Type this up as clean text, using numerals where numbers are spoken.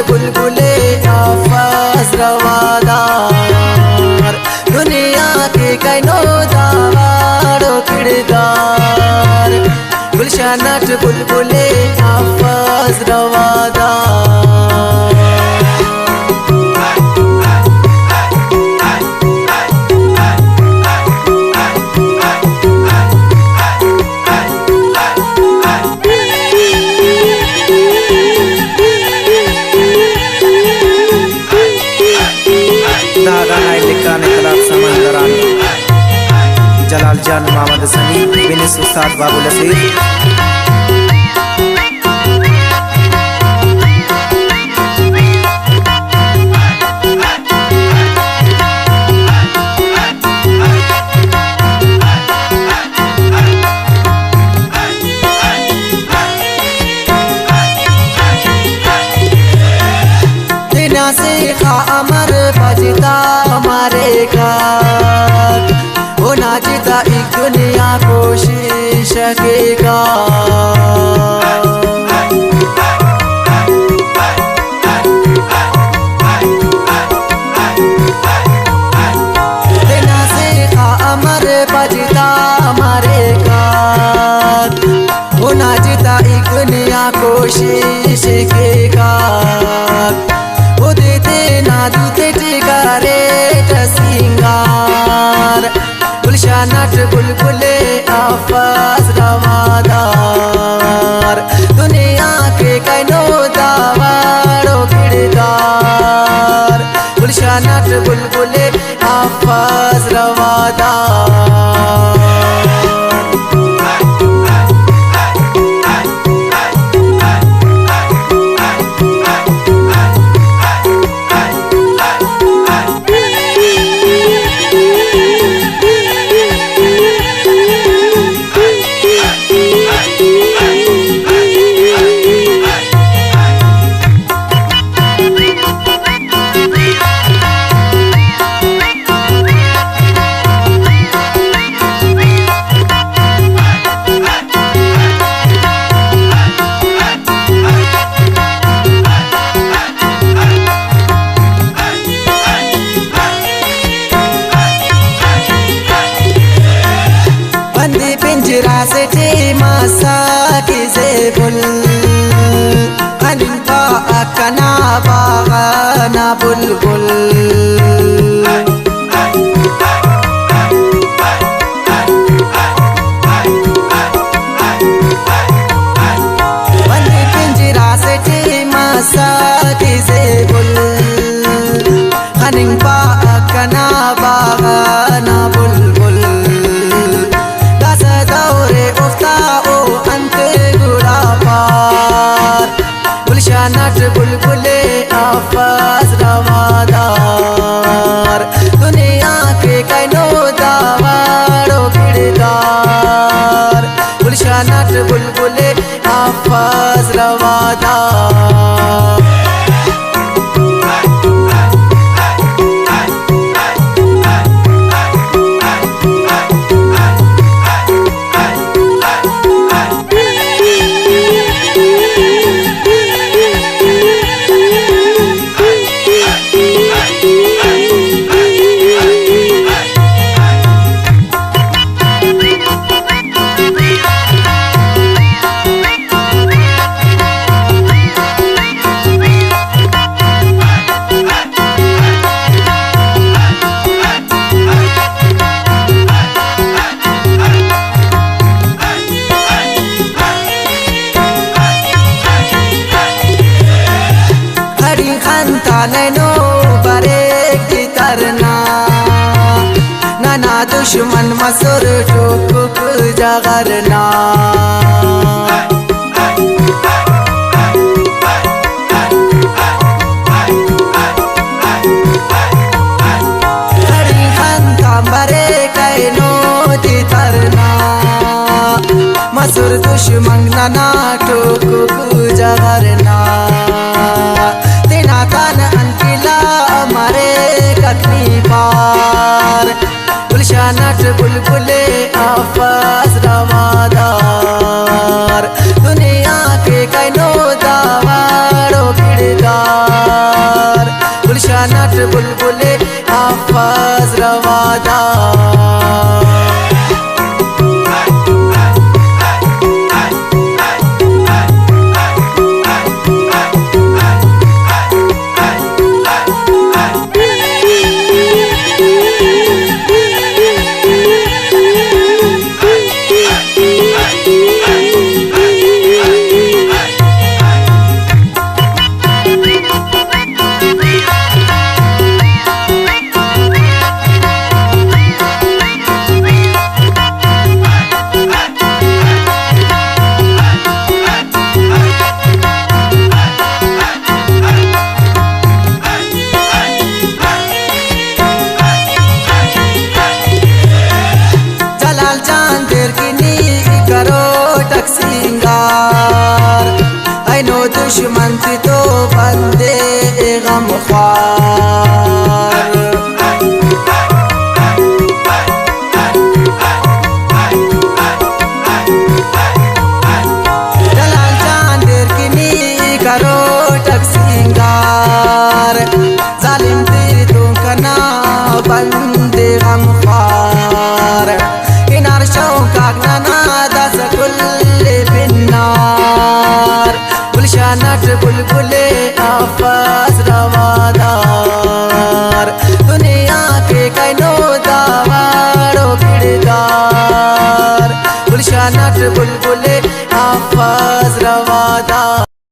बुलबुले आफास रवादार दुनिया के कैनो दावाड़ो किरदार गुलशनट बुलबुले आफास रवादार जलाल जान मोहम्मद सनी बिनिस उस्ताद बाबू लसीर दिना से खा अमर बजता हमारे घर वो नाचता एक दुनिया कोशिश सकेगा देना से खा अमर बजता हमारे गात वो नाचता एक दुनिया कोशिश सकेगा वो देते ना दूते टिकारे सिंगार गुलशनट बुलबुले आफास रवादार दुनिया के कैनो दावाड़ो किरदार गुलशनट बुलबुले आफास रवादार पिंजरा से मासा की जेबुल अनिपा अकना बागाना बुलबुल बंदी पिंजरा से मासा की जेबुल अनिपा अकना बागाना बुलबुल गुलशनट बुलबुले आफास रवादार दुनिया के कैनो दावाड़ो किरदार गुलशनट बुलबुले आफास रवादार नैनो बरेक तरना नाना दुश्मन मसुर ठोक जगरना हरी खंता बरे कैनो तरना मसुर दुश्मन नाना ठोक जगरना गुलशनट बुलबुले आफास रवादार दुनिया के कैनो दावाड़ो किरदार बुलबुले हाफज रवादा दुश्मन थी तो बंदे गम ख्वार जलाल जान देर की नी करो टक्सिंगार जालिम तेरी तो कना बंदे गम ख्वार किनार शौका ना दस कुल्ले बिन्नार गुलशानट बुलबुले हाफज रवादार दुनिया के कैनो दावारो किरदार गुलशानट बुलबुले